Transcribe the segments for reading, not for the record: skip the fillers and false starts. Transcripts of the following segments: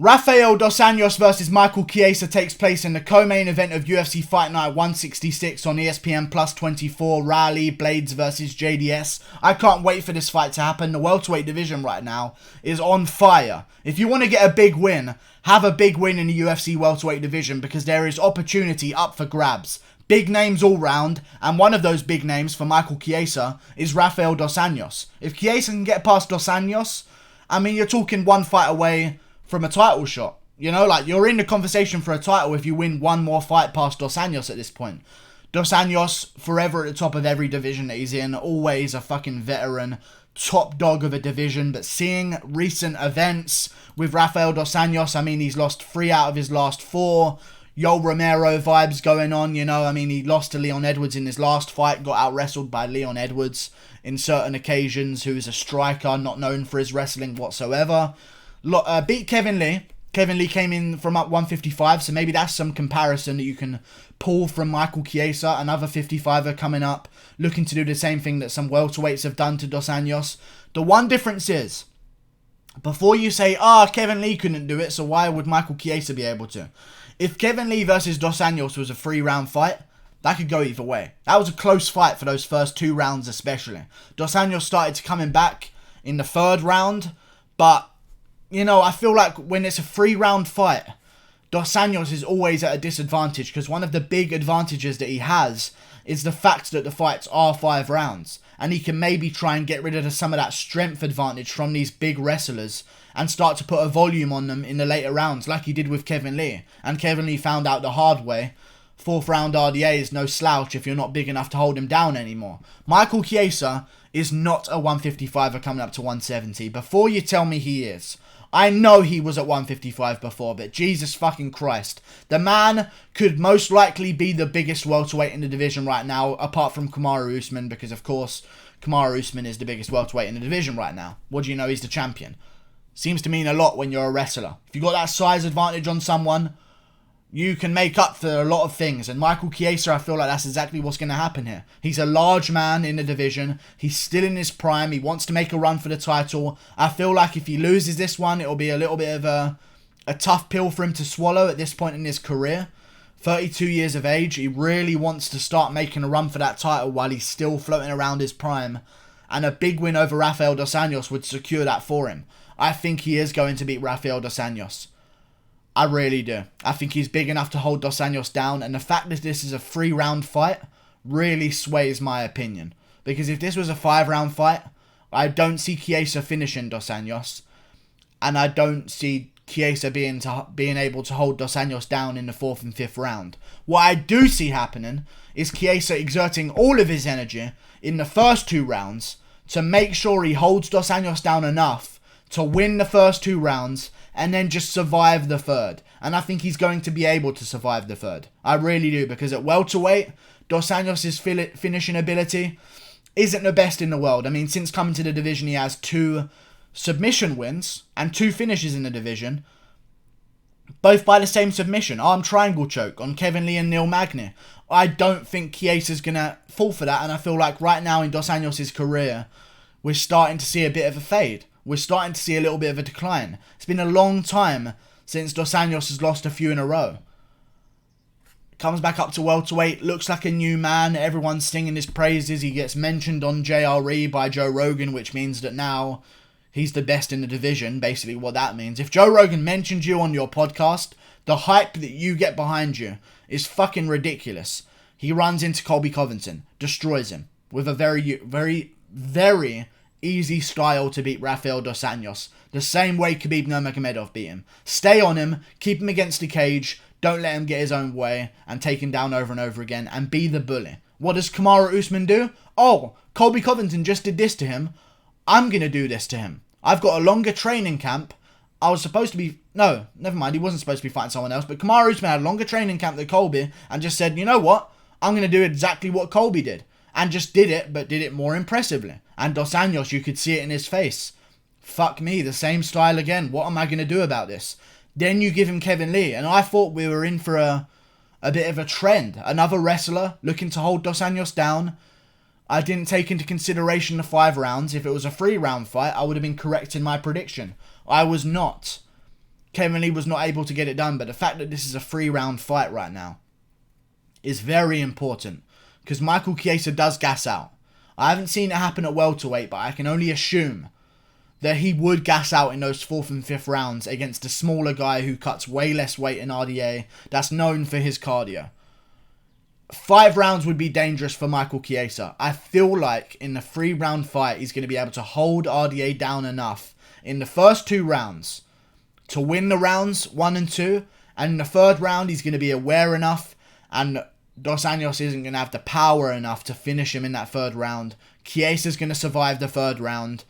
Rafael Dos Anjos versus Michael Chiesa takes place in the co-main event of UFC Fight Night 166 on ESPN Plus 24. Raleigh Blaydes versus JDS. I can't wait for this fight to happen. The welterweight division right now is on fire. If you want to get a big win, have a big win in the UFC welterweight division because there is opportunity up for grabs. Big names all round, and one of those big names for Michael Chiesa is Rafael Dos Anjos. If Chiesa can get past Dos Anjos, I mean, you're talking one fight away from a title shot. You know, like, you're in the conversation for a title if you win one more fight past Dos Anjos at this point. Dos Anjos, forever at the top of every division that he's in, always a fucking veteran, top dog of a division. But seeing recent events with Rafael Dos Anjos, I mean, he's lost 3 out of his last 4. Yoel Romero vibes going on, you know. I mean, he lost to Leon Edwards in his last fight, got out-wrestled by Leon Edwards in certain occasions, who is a striker, not known for his wrestling whatsoever. Beat Kevin Lee. Kevin Lee came in from up 155, so maybe that's some comparison that you can pull from Michael Chiesa, another 55er coming up, looking to do the same thing that some welterweights have done to Dos Anjos. The one difference is, before you say, Kevin Lee couldn't do it, so why would Michael Chiesa be able to? If Kevin Lee versus Dos Anjos was a 3-round fight, that could go either way. That was a close fight for those first 2 rounds especially. Dos Anjos started to coming back in the 3rd round, but you know, I feel like when it's a 3-round fight, Dos Anjos is always at a disadvantage because one of the big advantages that he has is the fact that the fights are 5 rounds. And he can maybe try and get rid of some of that strength advantage from these big wrestlers and start to put a volume on them in the later rounds like he did with Kevin Lee. And Kevin Lee found out the hard way. 4th round RDA is no slouch if you're not big enough to hold him down anymore. Michael Chiesa is not a 155er coming up to 170. Before you tell me he is. I know he was at 155 before, but Jesus fucking Christ. The man could most likely be the biggest welterweight in the division right now, apart from Kamaru Usman, because of course, Kamaru Usman is the biggest welterweight in the division right now. What do you know? He's the champion. Seems to mean a lot when you're a wrestler. If you got that size advantage on someone, you can make up for a lot of things. And Michael Chiesa, I feel like that's exactly what's going to happen here. He's a large man in the division. He's still in his prime. He wants to make a run for the title. I feel like if he loses this one, it'll be a little bit of a tough pill for him to swallow at this point in his career. 32 years of age. He really wants to start making a run for that title while he's still floating around his prime. And a big win over Rafael Dos Anjos would secure that for him. I think he is going to beat Rafael Dos Anjos. I really do. I think he's big enough to hold Dos Anjos down, and the fact that this is a 3-round fight really sways my opinion. Because if this was a 5-round fight, I don't see Chiesa finishing Dos Anjos, and I don't see Chiesa being able to hold Dos Anjos down in the 4th and 5th round. What I do see happening is Chiesa exerting all of his energy in the first 2 rounds to make sure he holds Dos Anjos down enough to win the first 2 rounds and then just survive the 3rd. And I think he's going to be able to survive the 3rd. I really do, because at welterweight, Dos Anjos' finishing ability isn't the best in the world. I mean, since coming to the division, he has 2 submission wins and 2 finishes in the division, both by the same submission. Arm triangle choke on Kevin Lee and Neil Magny. I don't think Chiesa's going to fall for that, and I feel like right now in Dos Anjos' career, we're starting to see a bit of a fade. We're starting to see a little bit of a decline. It's been a long time since Dos Anjos has lost a few in a row. Comes back up to welterweight, looks like a new man. Everyone's singing his praises. He gets mentioned on JRE by Joe Rogan, which means that now he's the best in the division, basically what that means. If Joe Rogan mentions you on your podcast, the hype that you get behind you is fucking ridiculous. He runs into Colby Covington, destroys him with a very easy style to beat Rafael Dos Anjos. The same way Khabib Nurmagomedov beat him. Stay on him, keep him against the cage, don't let him get his own way, and take him down over and over again, and be the bully. What does Kamaru Usman do? Oh, Colby Covington just did this to him. I'm going to do this to him. I've got a longer training camp. I was supposed to be... No, never mind, he wasn't supposed to be fighting someone else, but Kamaru Usman had a longer training camp than Colby, and just said, you know what? I'm going to do exactly what Colby did. And just did it, but did it more impressively. And Dos Anjos, you could see it in his face. Fuck me, the same style again. What am I going to do about this? Then you give him Kevin Lee. And I thought we were in for a bit of a trend. Another wrestler looking to hold Dos Anjos down. I didn't take into consideration the 5 rounds. If it was a 3-round fight, I would have been correct in my prediction. I was not. Kevin Lee was not able to get it done. But the fact that this is a 3-round fight right now is very important, because Michael Chiesa does gas out. I haven't seen it happen at welterweight, but I can only assume that he would gas out in those 4th and 5th rounds against a smaller guy who cuts way less weight in RDA that's known for his cardio. 5 rounds would be dangerous for Michael Chiesa. I feel like in the 3-round fight, he's going to be able to hold RDA down enough in the first 2 rounds to win the rounds 1 and 2. And in the 3rd round, he's going to be aware enough, and Dos Anjos isn't going to have the power enough to finish him in that 3rd round. Chiesa's going to survive the 3rd round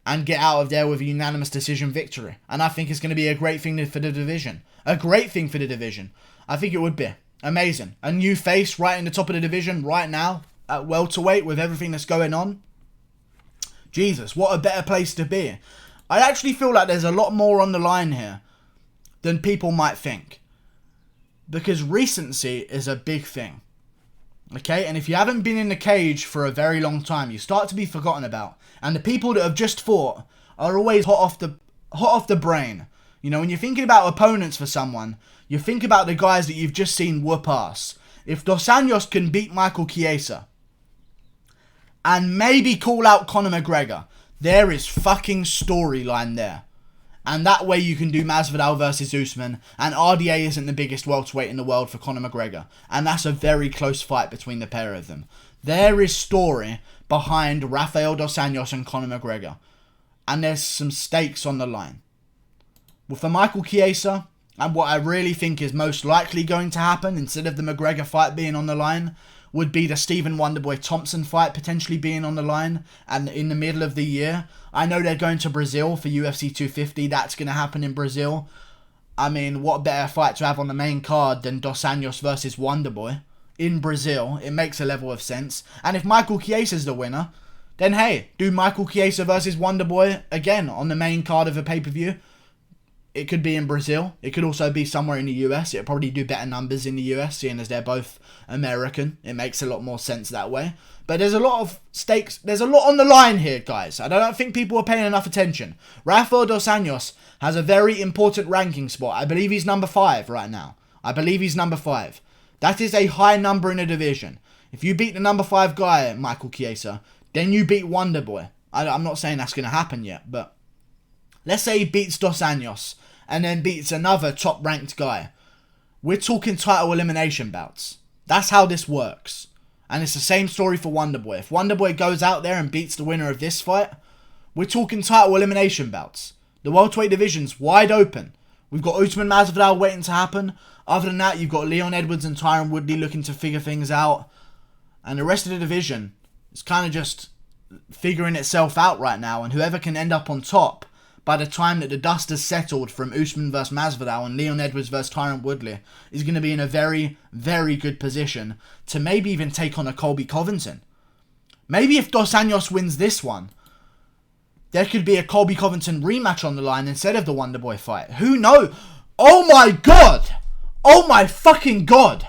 and get out of there with a unanimous decision victory. And I think it's going to be a great thing for the division. A great thing for the division. I think it would be. Amazing. A new face right in the top of the division right now at welterweight with everything that's going on. Jesus, what a better place to be. I actually feel like there's a lot more on the line here than people might think. Because recency is a big thing. Okay, and if you haven't been in the cage for a very long time, you start to be forgotten about. And the people that have just fought are always hot off the brain. You know, when you're thinking about opponents for someone, you think about the guys that you've just seen whoop ass. If Dos Anjos can beat Michael Chiesa and maybe call out Conor McGregor, there is fucking storyline there. And that way you can do Masvidal versus Usman, and RDA isn't the biggest welterweight in the world for Conor McGregor. And that's a very close fight between the pair of them. There is story behind Rafael Dos Anjos and Conor McGregor. And there's some stakes on the line. Well, for Michael Chiesa, and what I really think is most likely going to happen, instead of the McGregor fight being on the line, would be the Stephen Wonderboy Thompson fight potentially being on the line, and in the middle of the year. I know they're going to Brazil for UFC 250. That's going to happen in Brazil. I mean, what better fight to have on the main card than Dos Anjos versus Wonderboy in Brazil? It makes a level of sense. And if Michael Chiesa's the winner, then hey, do Michael Chiesa versus Wonderboy again on the main card of a pay-per-view. It could be in Brazil. It could also be somewhere in the US. It'll probably do better numbers in the US, seeing as they're both American. It makes a lot more sense that way. But there's a lot of stakes. There's a lot on the line here, guys. I don't think people are paying enough attention. Rafael Dos Anjos has a very important ranking spot. I believe he's number 5 right now. I believe he's number 5. That is a high number in the division. If you beat the number 5 guy, Michael Chiesa, then you beat Wonderboy. I'm not saying that's going to happen yet, but let's say he beats Dos Anjos and then beats another top-ranked guy. We're talking title elimination bouts. That's how this works. And it's the same story for Wonderboy. If Wonderboy goes out there and beats the winner of this fight, we're talking title elimination bouts. The welterweight division's wide open. We've got Usman Masvidal waiting to happen. Other than that, you've got Leon Edwards and Tyron Woodley looking to figure things out. And the rest of the division is kind of just figuring itself out right now. And whoever can end up on top by the time that the dust has settled from Usman vs Masvidal and Leon Edwards vs Tyron Woodley is going to be in a very, very good position to maybe even take on a Colby Covington. Maybe if Dos Anjos wins this one, there could be a Colby Covington rematch on the line instead of the Wonderboy fight. Who knows? Oh my god! Oh my fucking god!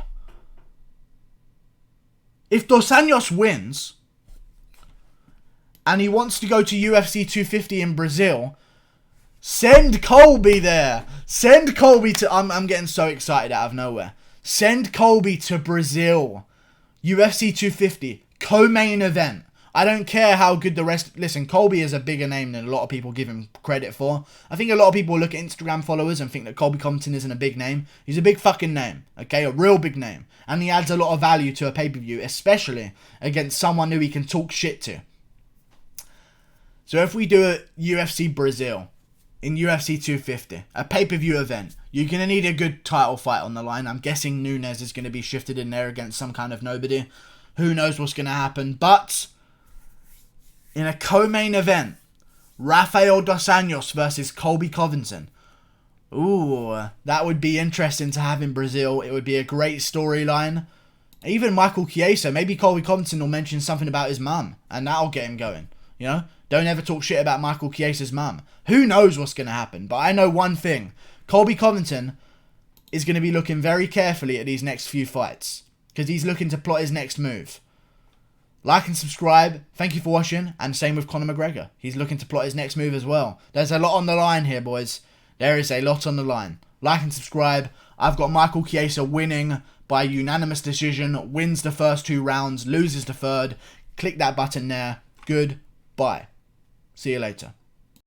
If Dos Anjos wins and he wants to go to UFC 250 in Brazil, send Colby there. Send Colby to... I'm getting so excited out of nowhere. Send Colby to Brazil. UFC 250. Co-main event. I don't care how good the rest... Listen, Colby is a bigger name than a lot of people give him credit for. I think a lot of people look at Instagram followers and think that Colby Covington isn't a big name. He's a big fucking name. Okay? A real big name. And he adds a lot of value to a pay-per-view, especially against someone who he can talk shit to. So if we do a UFC Brazil in UFC 250, a pay-per-view event, you're going to need a good title fight on the line. I'm guessing Nunes is going to be shifted in there against some kind of nobody. Who knows what's going to happen. But in a co-main event, Rafael Dos Anjos versus Colby Covington. Ooh, that would be interesting to have in Brazil. It would be a great storyline. Even Michael Chiesa, maybe Colby Covington will mention something about his mum, and that'll get him going. You know? Don't ever talk shit about Michael Chiesa's mum. Who knows what's going to happen? But I know one thing. Colby Covington is going to be looking very carefully at these next few fights, because he's looking to plot his next move. Like and subscribe. Thank you for watching. And same with Conor McGregor. He's looking to plot his next move as well. There's a lot on the line here, boys. There is a lot on the line. Like and subscribe. I've got Michael Chiesa winning by unanimous decision, wins the first 2 rounds, loses the third. Click that button there. Goodbye. See you later.